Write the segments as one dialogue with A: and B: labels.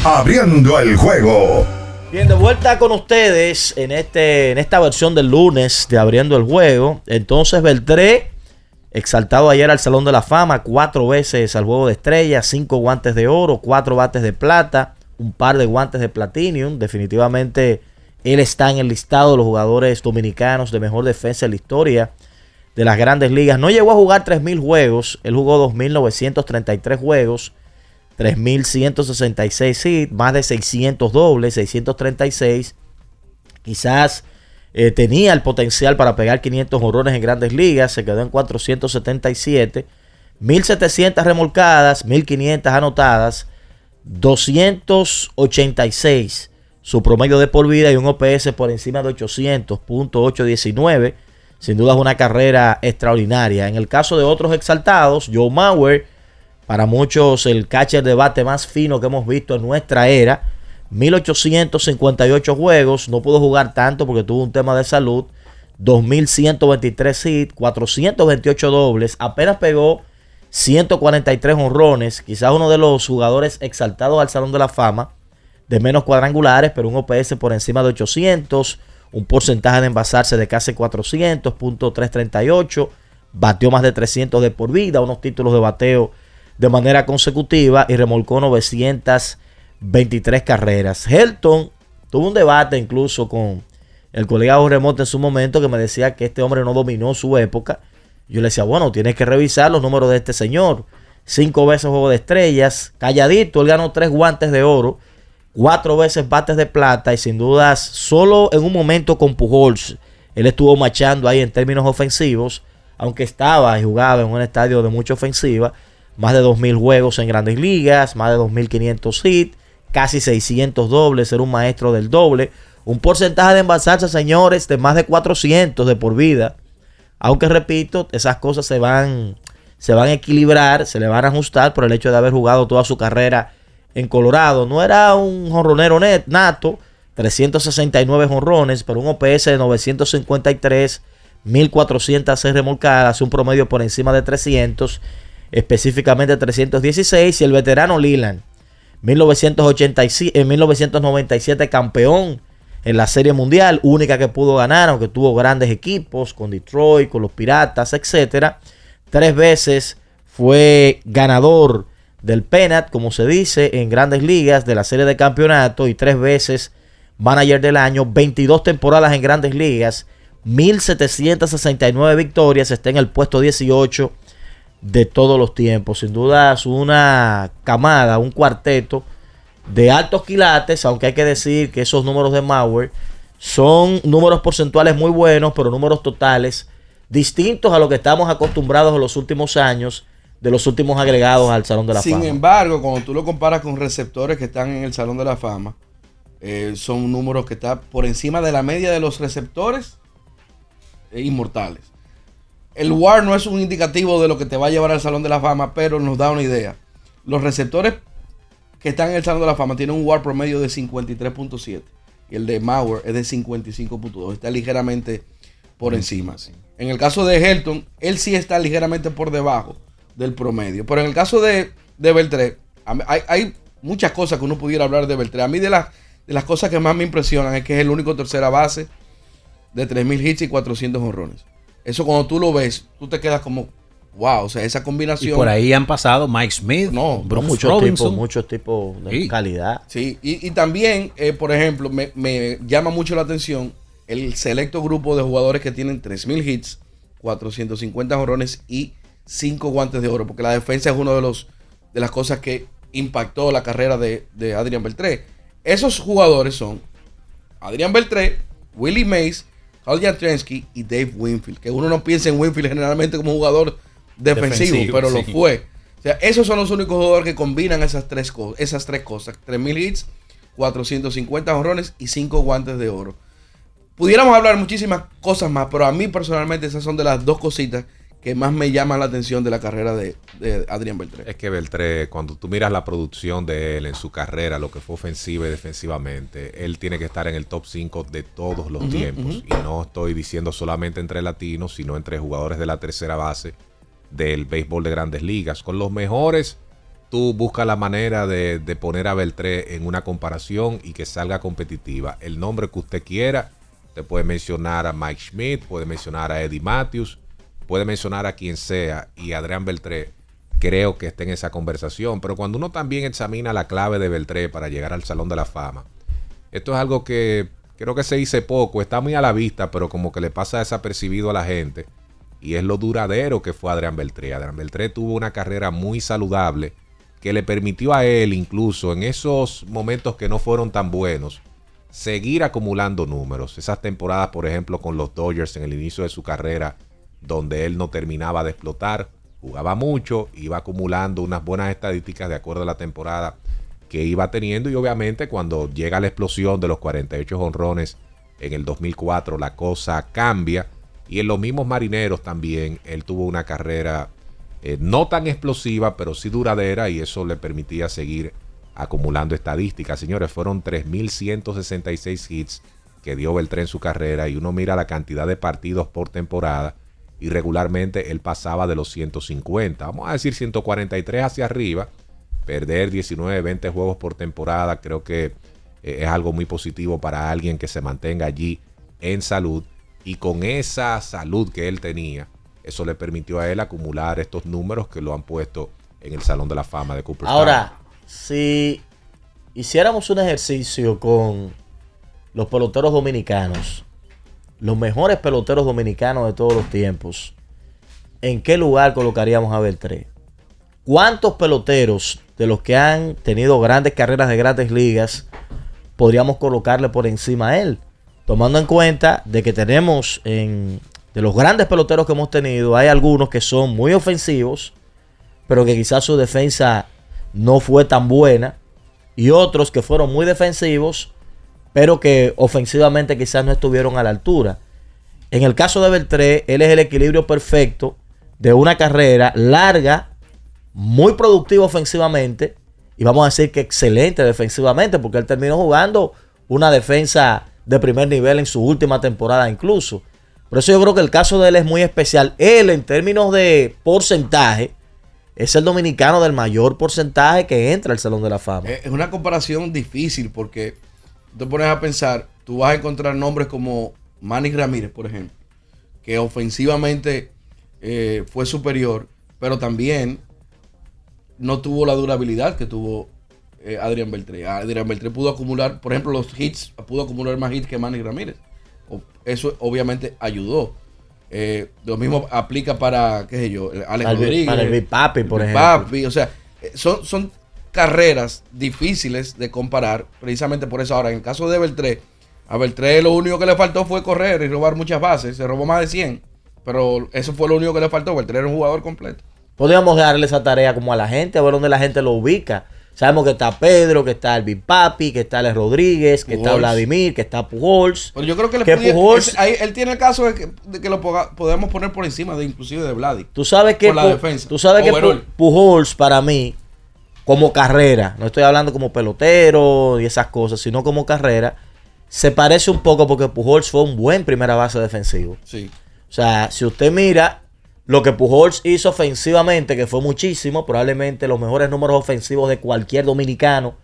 A: Abriendo el juego.
B: Bien, de vuelta con ustedes en esta versión del lunes de Abriendo el Juego. Entonces, Beltré, exaltado ayer al Salón de la Fama, 4 veces al Juego de Estrellas, 5 guantes de oro, 4 bates de plata, un par de guantes de Platinum. Definitivamente, él está en el listado de los jugadores dominicanos de mejor defensa en la historia de las Grandes Ligas. No llegó a jugar 3,000 juegos, él jugó 2,933 juegos. 3,166 hits, más de 600 dobles, 636. Quizás tenía el potencial para pegar 500 jonrones en Grandes Ligas. Se quedó en 477. 1,700 remolcadas, 1,500 anotadas, 286 su promedio de por vida y un OPS por encima de 800, .819. Sin duda es una carrera extraordinaria. En el caso de otros exaltados, Joe Mauer, para muchos el catcher de bate más fino que hemos visto en nuestra era, 1,858 juegos, no pudo jugar tanto porque tuvo un tema de salud, 2,123 hits, 428 dobles, apenas pegó 143 jonrones, quizás uno de los jugadores exaltados al Salón de la Fama, de menos cuadrangulares, pero un OPS por encima de 800, un porcentaje de envasarse de casi 400, .338, batió más de 300 de por vida, unos títulos de bateo de manera consecutiva y remolcó 923 carreras. Helton tuvo un debate incluso con el colega Jorge Mota en su momento que me decía que este hombre no dominó su época. Yo le decía, bueno, tienes que revisar los números de este señor. 5 veces Juego de Estrellas, calladito, él ganó 3 guantes de oro, 4 veces bates de plata y sin dudas solo en un momento con Pujols él estuvo machando ahí en términos ofensivos, aunque estaba y jugaba en un estadio de mucha ofensiva. Más de 2,000 juegos en Grandes Ligas, más de 2,500 hits, casi 600 dobles, ser un maestro del doble. Un porcentaje de envasarse, señores, de más de 400 de por vida. Aunque repito, esas cosas se van a equilibrar, se le van a ajustar por el hecho de haber jugado toda su carrera en Colorado. No era un jonronero nato, 369 jonrones, pero un OPS de 953, 1,406 remolcadas, un promedio por encima de 300. Específicamente 316, y el veterano Leland, 1997 campeón en la Serie Mundial, única que pudo ganar, aunque tuvo grandes equipos con Detroit, con los Piratas, etcétera. 3 veces fue ganador del pennant, como se dice, en Grandes Ligas de la Serie de Campeonato, y 3 veces manager del año, 22 temporadas en Grandes Ligas, 1,769 victorias, está en el puesto 18 de todos los tiempos. Sin duda es una camada, un cuarteto de altos quilates, aunque hay que decir que esos números de Mauer son números porcentuales muy buenos, pero números totales distintos a lo que estamos acostumbrados en los últimos años, de los últimos agregados al Salón de la Fama.
C: Sin embargo, cuando tú lo comparas con receptores que están en el Salón de la Fama, son números que están por encima de la media de los receptores inmortales. El WAR no es un indicativo de lo que te va a llevar al Salón de la Fama, pero nos da una idea. Los receptores que están en el Salón de la Fama tienen un WAR promedio de 53.7 y el de Mauer es de 55.2. Está ligeramente por encima. Sí. En el caso de Helton, él sí está ligeramente por debajo del promedio. Pero en el caso de Beltré, hay muchas cosas que uno pudiera hablar de Beltré. A mí de las cosas que más me impresionan es que es el único tercera base de 3,000 hits y 400 jonrones. Eso cuando tú lo ves, tú te quedas como, wow, o sea, esa combinación.
D: Y por ahí han pasado Mike Smith,
B: muchos tipos de calidad.
C: Sí, y también, por ejemplo, me llama mucho la atención el selecto grupo de jugadores que tienen 3,000 hits, 450 jonrones y 5 guantes de oro, porque la defensa es una de las cosas que impactó la carrera de Adrián Beltré. Esos jugadores son Adrián Beltré, Willie Mays, Carl Yastrzemski y Dave Winfield, que uno no piensa en Winfield generalmente como jugador defensivo, pero sí lo fue. O sea, esos son los únicos jugadores que combinan esas tres cosas. 3,000 hits, 450 jonrones y 5 guantes de oro. Pudiéramos hablar muchísimas cosas más, pero a mí personalmente esas son de las 2 cositas que más me llaman la atención de la carrera de Adrián Beltré.
E: Es que Beltré, cuando tú miras la producción de él en su carrera, lo que fue ofensiva y defensivamente, él tiene que estar en el top 5 de todos los tiempos. Y no estoy diciendo solamente entre latinos, sino entre jugadores de la tercera base del béisbol de Grandes Ligas, con los mejores tú buscas la manera de poner a Beltré en una comparación y que salga competitiva. El nombre que usted quiera, te puede mencionar a Mike Schmidt, puede mencionar a Eddie Matthews, puede mencionar a quien sea, y Adrián Beltré creo que está en esa conversación. Pero cuando uno también examina la clave de Beltré para llegar al Salón de la Fama, esto es algo que creo que se dice poco, está muy a la vista, pero como que le pasa desapercibido a la gente, y es lo duradero que fue Adrián Beltré. Adrián Beltré tuvo una carrera muy saludable que le permitió a él, incluso en esos momentos que no fueron tan buenos, seguir acumulando números. Esas temporadas, por ejemplo, con los Dodgers en el inicio de su carrera, donde él no terminaba de explotar, jugaba mucho, iba acumulando unas buenas estadísticas de acuerdo a la temporada que iba teniendo, y obviamente cuando llega la explosión de los 48 jonrones en el 2004, la cosa cambia. Y en los mismos Marineros también, él tuvo una carrera no tan explosiva, pero sí duradera, y eso le permitía seguir acumulando estadísticas. Señores, fueron 3.166 hits que dio Beltré en su carrera, y uno mira la cantidad de partidos por temporada, y regularmente él pasaba de los 150, vamos a decir 143 hacia arriba. Perder 19, 20 juegos por temporada creo que es algo muy positivo para alguien que se mantenga allí en salud. Y con esa salud que él tenía, eso le permitió a él acumular estos números que lo han puesto en el Salón de la Fama de Cooperstown.
B: Ahora, si hiciéramos un ejercicio con los peloteros dominicanos, los mejores peloteros dominicanos de todos los tiempos, ¿en qué lugar colocaríamos a Beltré? ¿Cuántos peloteros de los que han tenido grandes carreras de grandes ligas podríamos colocarle por encima a él? Tomando en cuenta de que tenemos de los grandes peloteros que hemos tenido, hay algunos que son muy ofensivos, pero que quizás su defensa no fue tan buena, y otros que fueron muy defensivos, pero que ofensivamente quizás no estuvieron a la altura. En el caso de Beltré, él es el equilibrio perfecto de una carrera larga, muy productiva ofensivamente, y vamos a decir que excelente defensivamente, porque él terminó jugando una defensa de primer nivel en su última temporada incluso. Por eso yo creo que el caso de él es muy especial. Él, en términos de porcentaje, es el dominicano del mayor porcentaje que entra al Salón de la Fama.
C: Es una comparación difícil, porque te pones a pensar, tú vas a encontrar nombres como Manny Ramírez, por ejemplo, que ofensivamente fue superior, pero también no tuvo la durabilidad que tuvo Adrián Beltré. Adrián Beltré pudo acumular, por ejemplo, los hits, pudo acumular más hits que Manny Ramírez. Eso obviamente ayudó. Lo mismo aplica para, qué sé yo, Alex Rodríguez.
B: Para el Big Papi, por ejemplo.
C: Papi, o sea, son carreras difíciles de comparar, precisamente por eso. Ahora, en el caso de Beltré, a Beltré lo único que le faltó fue correr y robar muchas bases. Se robó más de 100, pero eso fue lo único que le faltó. Beltré era un jugador completo.
B: Podríamos darle esa tarea como a la gente, a ver dónde la gente lo ubica. Sabemos que está Pedro, que está el Big Papi, que está Alex Rodríguez, que está Vladimir, que está Pujols.
C: Pero yo creo que,
B: Pujols,
C: él tiene el caso de que lo podemos poner por encima de inclusive de Vladi.
B: Tú sabes que, Pujols para mí, como carrera, no estoy hablando como pelotero y esas cosas, sino como carrera, se parece un poco, porque Pujols fue un buen primera base defensivo.
C: Sí.
B: O sea, si usted mira lo que Pujols hizo ofensivamente, que fue muchísimo, probablemente los mejores números ofensivos de cualquier dominicano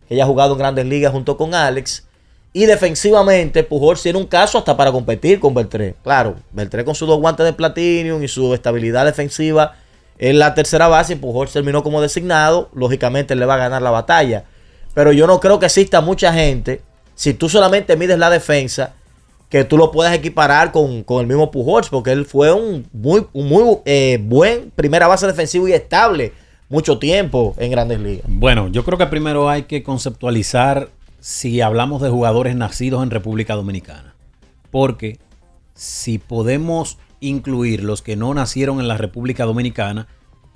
B: que haya jugado en Grandes Ligas junto con Alex. Y defensivamente, Pujols tiene un caso hasta para competir con Beltré. Claro, Beltré con sus 2 guantes de Platinum y su estabilidad defensiva en la tercera base, Pujols terminó como designado. Lógicamente, él le va a ganar la batalla. Pero yo no creo que exista mucha gente, si tú solamente mides la defensa, que tú lo puedas equiparar con el mismo Pujols, porque él fue un muy buen primera base defensivo y estable mucho tiempo en Grandes Ligas.
D: Bueno, yo creo que primero hay que conceptualizar si hablamos de jugadores nacidos en República Dominicana, porque si podemos incluir los que no nacieron en la República Dominicana,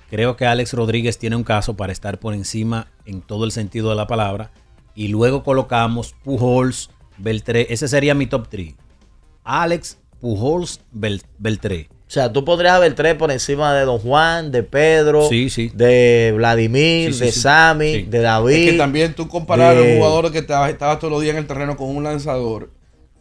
D: creo que Alex Rodríguez tiene un caso para estar por encima en todo el sentido de la palabra, y luego colocamos Pujols, Beltré. Ese sería mi top 3. Alex, Pujols, Beltré.
B: O sea, tú pondrías a Beltré por encima de Don Juan, de Pedro, de Vladimir, de Sammy, de David.
C: Es que también tú comparar a un jugador que estaba todos los días en el terreno con un lanzador,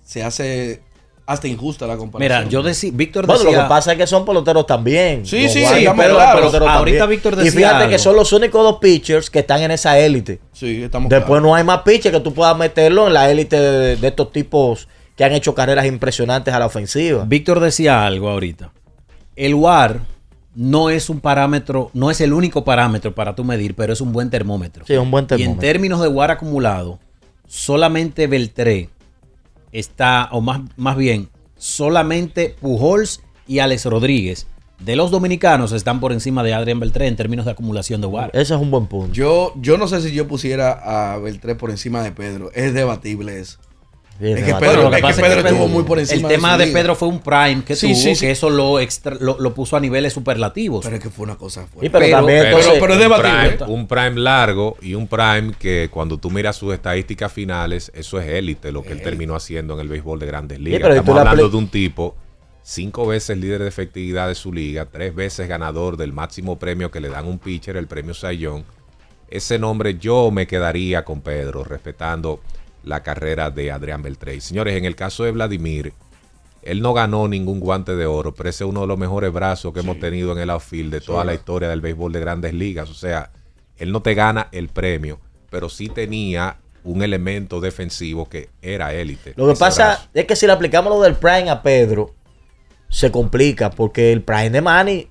C: se hace hasta injusta la comparación.
D: Mira, Víctor
B: Bueno,
D: decía...
B: lo que pasa es que son peloteros también.
C: Sí,
B: Los
C: sí,
B: Guayos,
C: estamos
B: pero
C: claros.
B: peloteros
D: Ahorita
B: también.
D: Víctor decía
B: Y fíjate que
D: algo.
B: son los únicos 2 pitchers que están en esa élite.
C: Sí, estamos
B: Después
C: claros.
B: no hay más pitchers que tú puedas meterlo en la élite de estos tipos que han hecho carreras impresionantes a la ofensiva.
D: Víctor decía algo ahorita. El WAR no es un parámetro, no es el único parámetro para tú medir, pero es un buen termómetro.
B: Sí, es un buen
D: Y en
B: termómetro.
D: términos de WAR acumulado, solamente Beltré está, o más bien, solamente Pujols y Alex Rodríguez de los dominicanos están por encima de Adrián Beltré en términos de acumulación de WAR.
B: Ese es un buen punto.
C: Yo no sé si yo pusiera a Beltré por encima de Pedro. Es debatible eso.
B: Bien,
C: Es que
B: debate.
C: Pedro,
D: Lo que
C: es que
D: pasa es
C: Pedro
D: que
C: estuvo muy por encima
D: el tema
C: su
D: de
C: liga.
D: Pedro fue un prime que
C: Sí,
D: tuvo,
C: sí, sí.
D: que eso lo puso a niveles superlativos.
C: Pero es que fue una cosa
B: Sí,
C: fuerte.
B: pero también
C: pero
B: entonces,
C: es
E: un
C: debatible.
E: un prime largo y un prime que cuando tú miras sus estadísticas finales, eso es élite lo que él terminó haciendo en el béisbol de Grandes Ligas.
B: pero tú
E: Estamos
B: la
E: hablando
B: apli-
E: de un tipo 5 veces líder de efectividad de su liga, 3 veces ganador del máximo premio que le dan un pitcher, el premio Cy Young. Ese nombre yo me quedaría con Pedro, respetando la carrera de Adrián Beltré. Y, señores, en el caso de Vladimir, él no ganó ningún guante de oro, pero ese es uno de los mejores brazos que hemos tenido en el outfield de toda la historia del béisbol de Grandes Ligas. O sea, él no te gana el premio, pero sí tenía un elemento defensivo que era élite.
B: lo que
E: ese
B: pasa
E: brazo.
B: es que si le aplicamos lo del Prime a Pedro, se complica porque el Prime de Manny,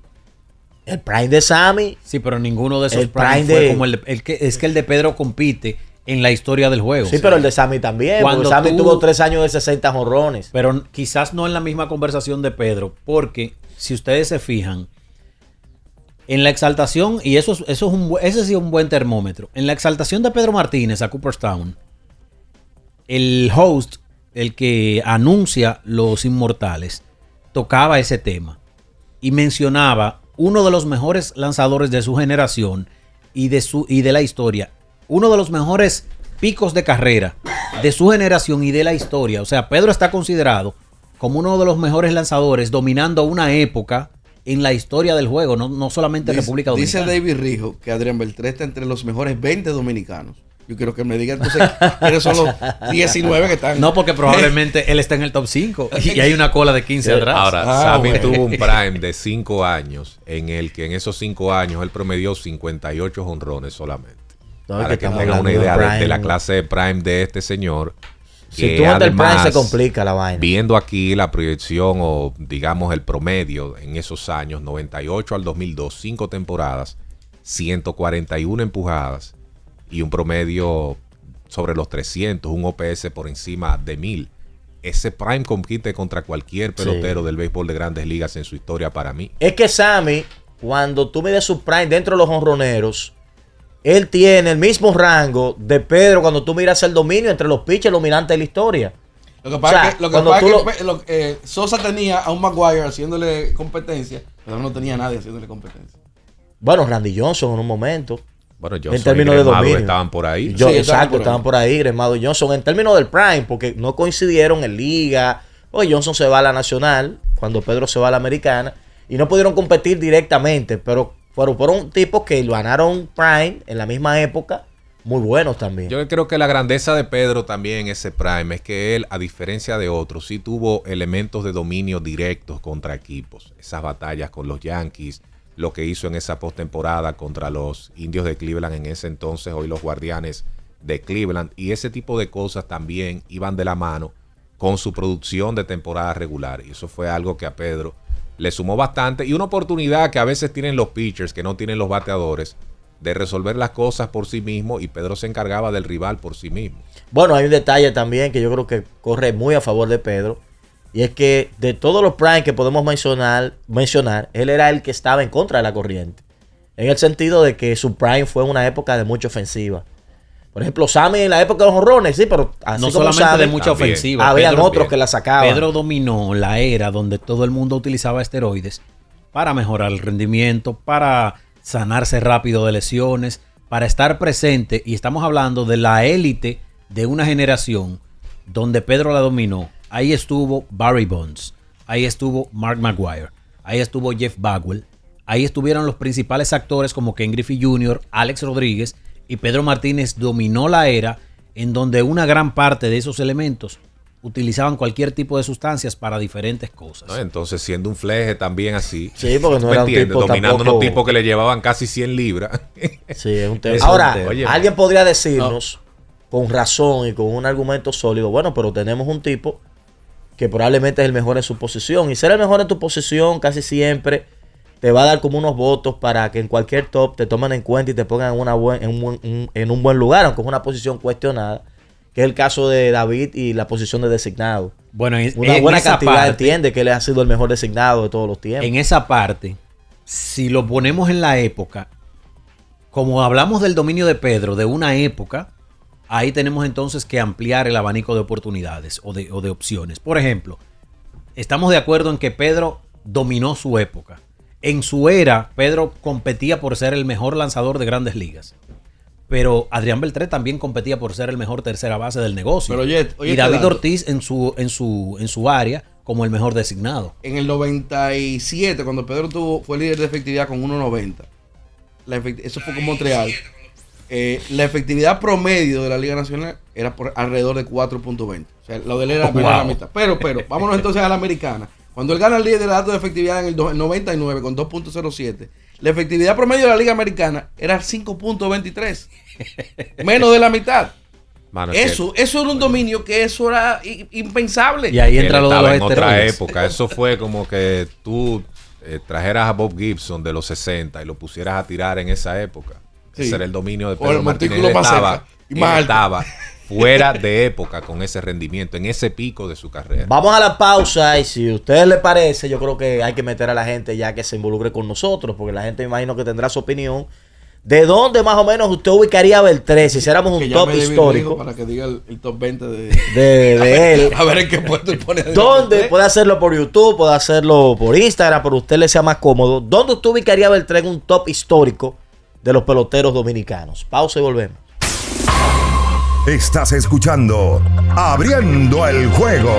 B: el Prime de Sammy,
D: Sí, pero ninguno de esos
B: El
D: prime
B: prime
D: fue
B: de-
D: como es que el de Pedro compite en la historia del juego.
B: sí, pero el de Sammy también.
D: Cuando
B: Porque Sammy
D: tú-
B: tuvo 3 años de 60 jonrones.
D: Pero quizás no en la misma conversación de Pedro, porque si ustedes se fijan, en la exaltación, y ese sí es un buen termómetro, en la exaltación de Pedro Martínez a Cooperstown, el host, el que anuncia Los Inmortales, tocaba ese tema y mencionaba uno de los mejores lanzadores de su generación y de la historia, uno de los mejores picos de carrera de su generación y de la historia. O sea, Pedro está considerado como uno de los mejores lanzadores dominando una época en la historia del juego, no solamente en República Dominicana.
C: Dice David Rijo que Adrián Beltré está entre los mejores 20 dominicanos. Yo quiero que me diga entonces quiénes son los 19 que están.
D: No, porque probablemente él está en el top 5 y hay una cola de 15 atrás.
E: Ahora, Sammy
C: bueno.
E: tuvo un prime de 5 años en el que en esos 5 años él promedió 58 jonrones solamente.
B: No, es
E: Para
B: que
E: que
B: estamos
E: tengan una
B: hablando
E: idea
B: de
E: de
B: prime.
E: la clase de prime de este señor.
B: Si
E: que
B: tú andas el Prime
E: además,
B: se complica la vaina.
E: viendo aquí la proyección o digamos el promedio en esos años, 98 al 2002, 5 temporadas, 141 empujadas y un promedio sobre los 300, un OPS por encima de 1000. Ese prime compite contra cualquier pelotero del béisbol de Grandes Ligas en su historia para mí.
B: Es que Sammy, cuando tú mides su Prime dentro de los jonroneros, él tiene el mismo rango de Pedro cuando tú miras el dominio entre los pitchers dominantes de la historia.
C: Lo que pasa
B: O sea,
C: es que,
B: cuando tú
C: Sosa tenía a un Maguire haciéndole competencia, pero no tenía a nadie haciéndole competencia.
B: Bueno, Randy Johnson en un momento.
E: Bueno,
B: En
E: Johnson
B: términos
E: y
B: de
E: Gremado
B: dominio.
E: estaban por ahí.
B: Yo,
C: Sí,
B: exacto,
C: estaban
B: estaban por ahí, Gremado y Johnson. En términos del Prime, porque no coincidieron en liga. Oye, Johnson se va a la nacional, cuando Pedro se va a la americana, y no pudieron competir directamente, pero fueron tipos que ganaron Prime en la misma época, muy buenos también.
E: Yo creo que la grandeza de Pedro también en ese prime es que él, a diferencia de otros, sí tuvo elementos de dominio directos contra equipos. Esas batallas con los Yankees, lo que hizo en esa postemporada contra los Indios de Cleveland en ese entonces, hoy los Guardianes de Cleveland. Y ese tipo de cosas también iban de la mano con su producción de temporada regular. Y eso fue algo que a Pedro le sumó bastante. Y una oportunidad que a veces tienen los pitchers, que no tienen los bateadores, de resolver las cosas por sí mismo, y Pedro se encargaba del rival por sí mismo.
B: Bueno, hay un detalle también que yo creo que corre muy a favor de Pedro. Y es que de todos los Prime que podemos mencionar, él era el que estaba en contra de la corriente. En el sentido de que su Prime fue una época de mucha ofensiva. Por ejemplo, Sammy en la época de los jonrones, sí, pero así
D: No
B: como
D: solamente
B: Sammy,
D: de mucha
E: también.
D: ofensiva.
B: habían
D: Pedro-
B: otros que la sacaban.
D: Pedro dominó la era donde todo el mundo utilizaba esteroides para mejorar el rendimiento, para sanarse rápido de lesiones, para estar presente. Y estamos hablando de la élite de una generación donde Pedro la dominó. Ahí estuvo Barry Bonds, ahí estuvo Mark Maguire, ahí estuvo Jeff Bagwell, ahí estuvieron los principales actores como Ken Griffey Jr., Alex Rodríguez, y Pedro Martínez dominó la era en donde una gran parte de esos elementos utilizaban cualquier tipo de sustancias para diferentes cosas.
E: ¿No? Entonces, siendo un fleje también así.
B: Sí, porque no
E: ¿me
B: era un
E: entiendes?
B: tipo
E: Dominando
B: tampoco...
E: unos tipos que le llevaban casi 100 libras.
B: Sí, es un tema.
D: Es un
B: Ahora,
D: tema.
E: Oye,
B: alguien podría decirnos, con razón y con un argumento sólido, bueno, pero tenemos un tipo que probablemente es el mejor en su posición. Y ser el mejor en tu posición casi siempre te va a dar como unos votos para que en cualquier top te tomen en cuenta y te pongan en un buen lugar, aunque es una posición cuestionada, que es el caso de David y la posición de designado.
D: Bueno,
B: Una
D: en
B: buena
D: esa
B: cantidad
D: parte,
B: entiende que él ha sido el mejor designado de todos los tiempos.
D: en esa parte, si lo ponemos en la época, como hablamos del dominio de Pedro, de una época, ahí tenemos entonces que ampliar el abanico de oportunidades o de opciones. Por ejemplo, estamos de acuerdo en que Pedro dominó su época. En su era, Pedro competía por ser el mejor lanzador de Grandes Ligas. Pero Adrián Beltré también competía por ser el mejor tercera base del negocio.
C: Pero oye,
D: y David Ortiz en su área como el mejor designado.
C: En el 97, cuando Pedro fue líder de efectividad con 1.90, eso fue con Montreal. La efectividad promedio de la Liga Nacional era por alrededor de 4.20. O sea, lo de él era menos de la mitad. Pero, vámonos entonces a la americana. Cuando él gana el liderato de efectividad en el 99 con 2.07, la efectividad promedio de la Liga Americana era 5.23. Menos de la mitad.
E: Mano,
C: Eso era un dominio que eso era impensable.
D: Y ahí
E: que
D: entra
E: él
D: lo de
E: estaba
D: los
E: en otra
D: esteroides.
E: época. Eso fue como que tú trajeras a Bob Gibson de los 60 y lo pusieras a tirar en esa época.
C: Sí.
E: Ese era el dominio de
C: O el
E: Pedro Martínez.
C: montículo
E: Él
C: más cerca y más alto.
E: estaba fuera de época con ese rendimiento, en ese pico de su carrera.
B: Vamos a la pausa y si a ustedes les parece, yo creo que hay que meter a la gente ya que se involucre con nosotros, porque la gente me imagino que tendrá su opinión. ¿De dónde más o menos usted ubicaría a Beltré si hiciéramos
C: Que
B: un
C: llame
B: top
C: David
B: histórico
C: Rijo para que diga el top 20
B: de él?
C: A ver en qué puesto él pone.
B: ¿Dónde? Puede hacerlo por YouTube, puede hacerlo por Instagram, pero a usted le sea más cómodo. ¿Dónde usted ubicaría a Beltré en un top histórico de los peloteros dominicanos? Pausa y volvemos.
A: Estás escuchando Abriendo el Juego.